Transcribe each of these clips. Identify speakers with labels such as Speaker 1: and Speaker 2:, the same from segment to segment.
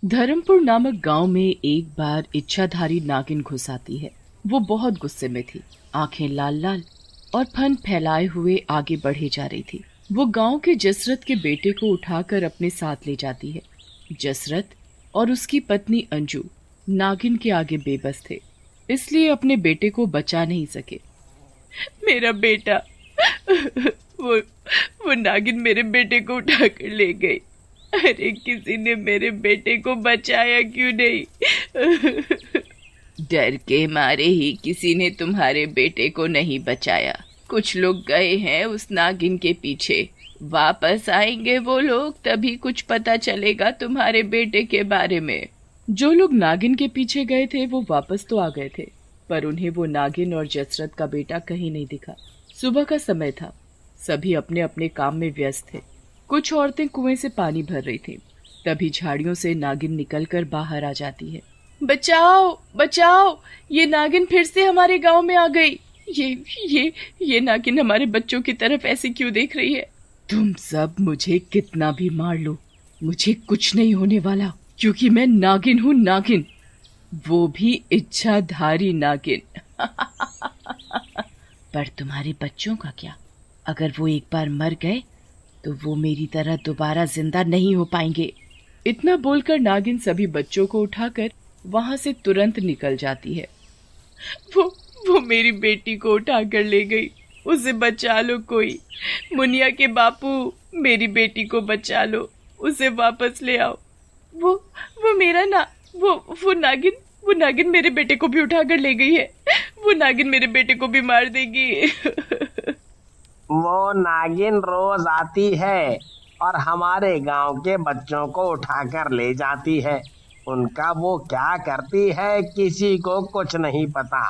Speaker 1: धर्मपुर नामक गांव में एक बार इच्छाधारी नागिन घुस आती है। वो बहुत गुस्से में थी, आंखें लाल लाल और फन फैलाए हुए आगे बढ़े जा रही थी। वो गांव के जसरत के बेटे को उठाकर अपने साथ ले जाती है। जसरत और उसकी पत्नी अंजू नागिन के आगे बेबस थे, इसलिए अपने बेटे को बचा नहीं सके। मेरा बेटा वो नागिन मेरे बेटे को उठाकर ले गई। अरे किसी ने मेरे बेटे को बचाया क्यों नहीं? डर के मारे ही किसी ने तुम्हारे बेटे को नहीं बचाया। कुछ लोग गए हैं उस नागिन के पीछे, वापस आएंगे वो लोग, तभी कुछ पता चलेगा तुम्हारे बेटे के बारे में। जो लोग नागिन के पीछे गए थे वो वापस तो आ गए थे, पर उन्हें वो नागिन और जसरत का बेटा कहीं नहीं दिखा। सुबह का समय था, सभी अपने अपने काम में व्यस्त थे। कुछ औरतें कुएं से पानी भर रही थी। तभी झाड़ियों से नागिन निकलकर बाहर आ जाती है। बचाओ बचाओ, ये नागिन फिर से हमारे गांव में आ गई। ये नागिन हमारे बच्चों की तरफ ऐसे क्यों देख रही है? तुम सब मुझे कितना भी मार लो, मुझे कुछ नहीं होने वाला, क्योंकि मैं नागिन हूँ, नागिन, वो भी इच्छाधारी नागिन। पर तुम्हारे बच्चों का क्या? अगर वो एक बार मर गए तो वो मेरी तरह दोबारा जिंदा नहीं हो पाएंगे। इतना बोलकर नागिन सभी बच्चों को उठाकर वहां से तुरंत निकल जाती है। वो मेरी बेटी को उठाकर ले गई, उसे बचा लो कोई। मुनिया के बापू, मेरी बेटी को बचा लो, उसे वापस ले आओ। वो मेरा ना वो नागिन मेरे बेटे को भी उठाकर ले गई है। वो नागिन मेरे बेटे को भी मार देगी।
Speaker 2: वो नागिन रोज आती है और हमारे गांव के बच्चों को उठाकर ले जाती है। उनका वो क्या करती है किसी को कुछ नहीं पता।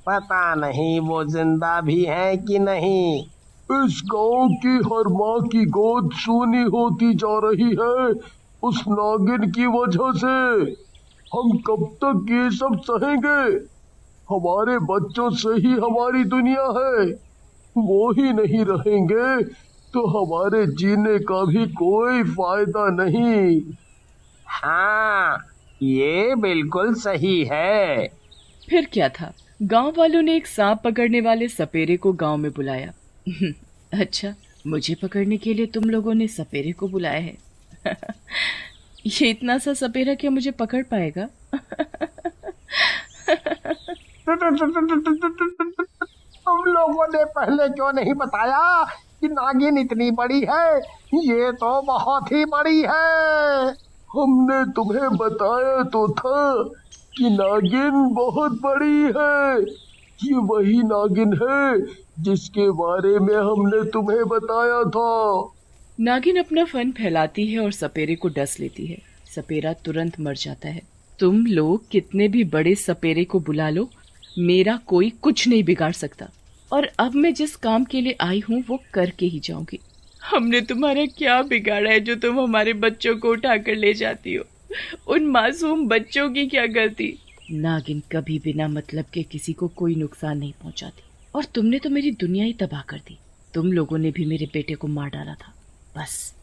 Speaker 2: पता नहीं वो जिंदा भी है कि नहीं।
Speaker 3: इस गांव की हर माँ की गोद सूनी होती जा रही है उस नागिन की वजह से। हम कब तक ये सब सहेंगे? हमारे बच्चों से ही हमारी दुनिया है, वो ही नहीं रहेंगे तो हमारे जीने का भी कोई फायदा नहीं।
Speaker 2: हाँ, ये बिल्कुल सही है।
Speaker 1: फिर क्या था, गांव वालों ने एक सांप पकड़ने वाले सपेरे को गांव में बुलाया। अच्छा, मुझे पकड़ने के लिए तुम लोगों ने सपेरे को बुलाया है? ये इतना सा सपेरा क्या मुझे पकड़ पाएगा?
Speaker 2: तुम लोगों ने पहले क्यों नहीं बताया कि नागिन इतनी बड़ी है? ये तो बहुत ही बड़ी है।
Speaker 3: हमने तुम्हें बताया तो था कि नागिन बहुत बड़ी है। ये वही नागिन है जिसके बारे में हमने तुम्हें बताया था।
Speaker 1: नागिन अपना फन फैलाती है और सपेरे को डस लेती है। सपेरा तुरंत मर जाता है। तुम लोग कितने भी बड़े सपेरे को बुला लो, मेरा कोई कुछ नहीं बिगाड़ सकता। और अब मैं जिस काम के लिए आई हूँ वो करके ही जाऊंगी। हमने तुम्हारा क्या बिगाड़ा है जो तुम हमारे बच्चों को उठाकर ले जाती हो? उन मासूम बच्चों की क्या गलती? नागिन कभी बिना मतलब के किसी को कोई नुकसान नहीं पहुंचाती, और तुमने तो मेरी दुनिया ही तबाह कर दी। तुम लोगों ने भी मेरे बेटे को मार डाला था, बस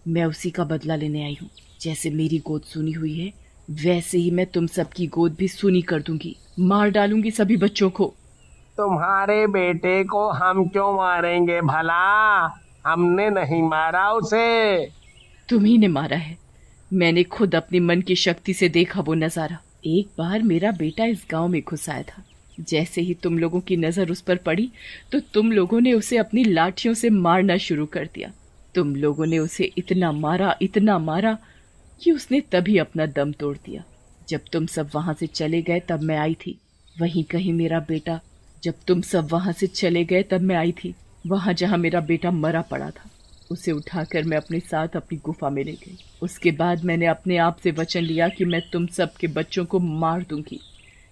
Speaker 1: मैं उसी का बदला लेने आई हूँ। जैसे मेरी गोद सुनी हुई है, वैसे ही मैं तुम सबकी गोद भी सुनी कर दूंगी। मार डालूंगी सभी बच्चों को।
Speaker 2: तुम्हारे बेटे को हम क्यों मारेंगे भला? हमने नहीं मारा उसे।
Speaker 1: तुम्ही ने मारा है। मैंने खुद अपने मन की शक्ति से देखा वो नजारा। एक बार मेरा बेटा इस गांव में घुस आया था। जैसे ही तुम लोगों की नजर उस पर पड़ी तो तुम लोगों ने उसे अपनी लाठियों से मारना शुरू कर दिया। तुम लोगों ने उसे इतना मारा कि उसने तभी अपना दम तोड़ दिया। जब तुम सब वहां से चले गए तब मैं आई थी। वहीं कहीं मेरा बेटा जब तुम सब वहां से चले गए तब मैं आई थी, वहां जहां मेरा बेटा मरा पड़ा था। उसे उठाकर मैं अपने साथ अपनी गुफा में ले गई। उसके बाद मैंने अपने आप से वचन लिया कि मैं तुम सब के बच्चों को मार दूंगी,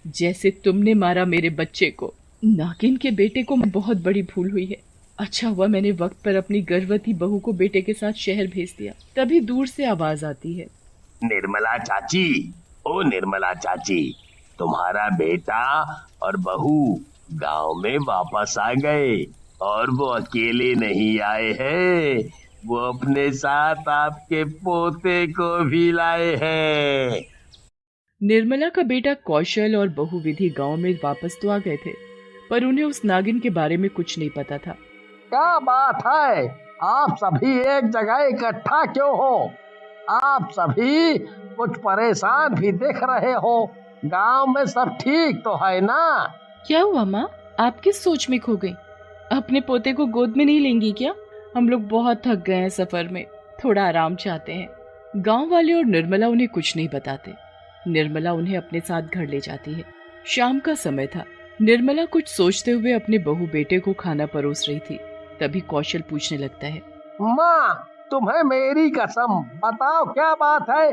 Speaker 1: जैसे तुमने मारा मेरे बच्चे को। नागिन के बेटे को बहुत बड़ी भूल हुई है। अच्छा हुआ मैंने वक्त पर अपनी गर्भवती बहू को बेटे के साथ शहर भेज दिया। तभी दूर से आवाज आती है,
Speaker 2: निर्मला चाची, ओ निर्मला चाची, तुम्हारा बेटा और बहू गांव में वापस आ गए। और वो अकेले नहीं आए हैं, वो अपने साथ आपके पोते को भी लाए हैं।
Speaker 1: निर्मला का बेटा कौशल और बहू विधि गांव में वापस तो आ गए थे, पर उन्हें उस नागिन के बारे में कुछ नहीं पता था।
Speaker 2: क्या बात है, आप सभी एक जगह इकट्ठा क्यों हो? आप सभी कुछ परेशान भी दिख रहे हो। गांव में सब ठीक तो है ना?
Speaker 1: क्या हुआ माँ, आप किस सोच में खो गई? अपने पोते को गोद में नहीं लेंगी क्या? हम लोग बहुत थक गए हैं सफर में, थोड़ा आराम चाहते हैं। गांव वाले और निर्मला उन्हें कुछ नहीं बताते। निर्मला उन्हें अपने साथ घर ले जाती है। शाम का समय था। निर्मला कुछ सोचते हुए अपने बहू बेटे को खाना परोस रही थी। तभी कौशल पूछने लगता है,
Speaker 2: माँ, तुम्हें मेरी कसम, बताओ क्या बात है?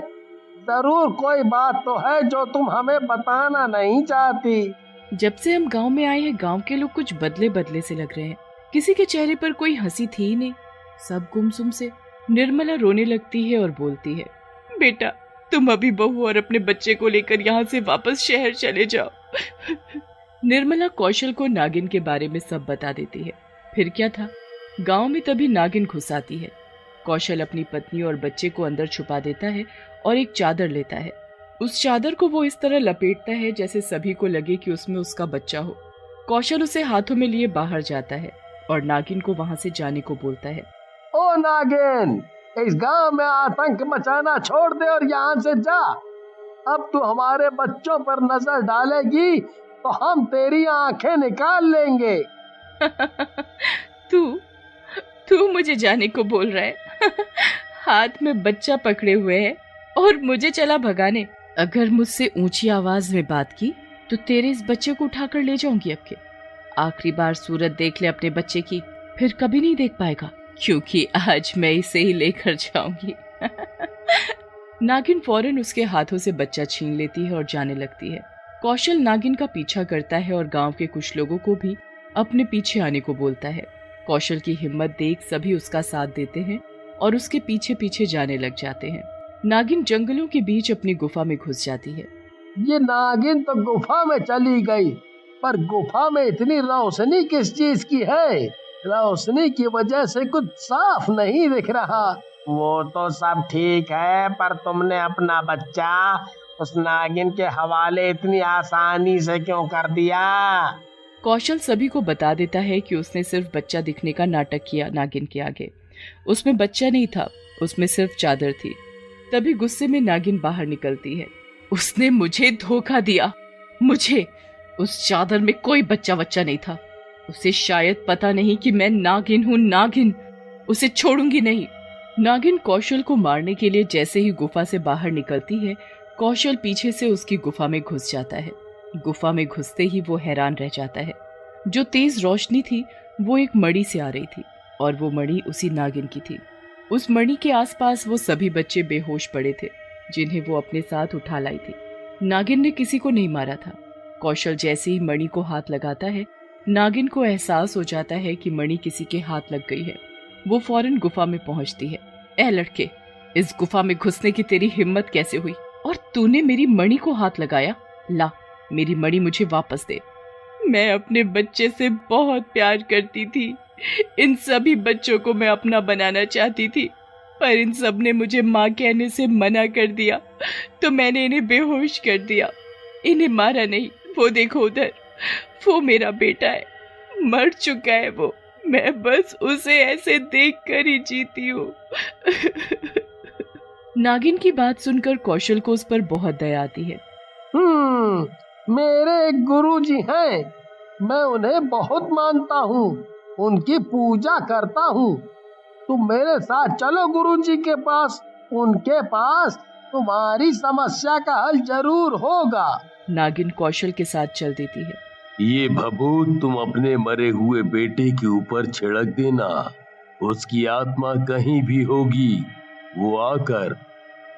Speaker 2: जरूर कोई बात तो है जो तुम हमें बताना नहीं चाहती।
Speaker 1: जब से हम गांव में आए हैं, गांव के लोग कुछ बदले बदले से लग रहे हैं। किसी के चेहरे पर कोई हंसी थी ही नहीं, सब गुमसुम से। निर्मला रोने लगती है और बोलती है, बेटा, तुम अभी बहू और अपने बच्चे को लेकर यहाँ से वापस शहर चले जाओ। निर्मला कौशल को नागिन के बारे में सब बता देती है। फिर क्या था, गांव में तभी नागिन घुस आती है। कौशल अपनी पत्नी और बच्चे को अंदर छुपा देता है और एक चादर लेता है। उस चादर को वो इस तरह लपेटता है जैसे सभी को लगे कि उसमें उसका बच्चा हो। कौशल उसे हाथों में लिए बाहर जाता है और नागिन को वहां से जाने को बोलता है।
Speaker 2: ओ नागिन, इस गांव में आतंक मचाना छोड़ दे और यहाँ से जा। अब तू हमारे बच्चों पर नजर डालेगी तो हम तेरी आंखें निकाल लेंगे।
Speaker 1: तू मुझे जाने को बोल रहा है? हाथ में बच्चा पकड़े हुए है और मुझे चला भगाने। अगर मुझसे ऊंची आवाज में बात की तो तेरे इस बच्चे को उठाकर ले जाऊंगी। अब के आखिरी बार सूरत देख ले अपने बच्चे की, फिर कभी नहीं देख पाएगा, क्योंकि आज मैं इसे ही लेकर जाऊंगी। नागिन फौरन उसके हाथों से बच्चा छीन लेती है और जाने लगती है। कौशल नागिन का पीछा करता है और गांव के कुछ लोगों को भी अपने पीछे आने को बोलता है। कौशल की हिम्मत देख सभी उसका साथ देते हैं और उसके पीछे पीछे जाने लग जाते हैं। नागिन जंगलों के बीच अपनी गुफा में घुस जाती है।
Speaker 2: ये नागिन तो गुफा में चली गई, पर गुफा में इतनी रोशनी किस चीज की है? रोशनी की वजह से कुछ साफ नहीं दिख रहा। वो तो सब ठीक है, पर तुमने अपना बच्चा उस नागिन के हवाले इतनी आसानी से क्यों कर दिया?
Speaker 1: कौशल सभी को बता देता है कि उसने सिर्फ बच्चा दिखने का नाटक किया नागिन के आगे। उसमें बच्चा नहीं था, उसमें सिर्फ चादर थी। तभी गुस्से में नागिन बाहर निकलती है। उसने मुझे धोखा दिया। मुझे उस चादर में कोई बच्चा नहीं था। उसे शायद पता नहीं कि मैं नागिन हूँ। नागिन, उसे छोड़ूंगी नहीं। नागिन कौशल को मारने के लिए जैसे ही गुफा से बाहर निकलती है, कौशल पीछे से उसकी गुफा में घुस जाता है। गुफा में घुसते ही वो हैरान रह जाता है। जो तेज रोशनी थी वो एक मणि से आ रही थी और वो मणि उसी नागिन की थी। उस मणि के आसपास वो सभी बच्चे बेहोश पड़े थे जिन्हें वो अपने साथ उठा लाई थी। नागिन ने किसी को नहीं मारा था। कौशल जैसे ही मणि को हाथ लगाता है, नागिन को एहसास हो जाता है कि मणि किसी के हाथ लग गई है। वो फौरन गुफा में पहुंचती है। ए लड़के, इस गुफा में घुसने की तेरी हिम्मत कैसे हुई? और तूने मेरी मणि को हाथ लगाया? ला, मेरी मणि मुझे वापस दे। मैं अपने बच्चे से बहुत प्यार करती थी। इन सभी बच्चों को मैं अपना बनाना चाहती थी, पर इन सब ने मुझे माँ कहने से मना कर दिया, तो मैंने इन्हें बेहोश कर दिया। इन्हें मारा नहीं। वो देखो उधर, वो मेरा बेटा है, मर चुका है वो। मैं बस उसे ऐसे देखकर ही जीती हूँ। नागिन की बात सुनकर कौशल को उस पर बहुत दया आती है।
Speaker 2: मेरे एक गुरुजी हैं, मैं उन्हें बहुत मानता हूँ, उनकी पूजा करता हूँ। तुम मेरे साथ चलो गुरुजी के पास, उनके पास तुम्हारी समस्या का हल जरूर होगा।
Speaker 1: नागिन कौशल के साथ चल देती है।
Speaker 3: ये भभूत तुम अपने मरे हुए बेटे के ऊपर छिड़क देना। उसकी आत्मा कहीं भी होगी, वो आकर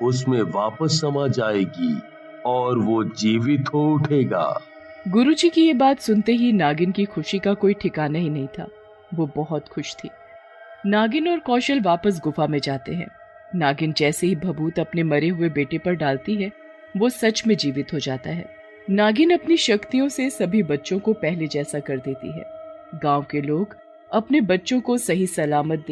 Speaker 3: उसमें वापस समा जाएगी और वो जीवित हो उठेगा।
Speaker 1: गुरुजी की ये बात सुनते ही नागिन की खुशी का कोई ठिकाना ही नहीं था। वो बहुत खुश थी। नागिन और कौशल वापस गुफा में जाते हैं। नागिन जैसे ही भभूत अपने मरे हुए बेटे पर डालती है, वो सच में जीवित हो जाता है। नागिन अपनी शक्तियों से सभी बच्चों को पहले जैसा कर देती है। गांव के लोग अपने बच्चों को सही सलामत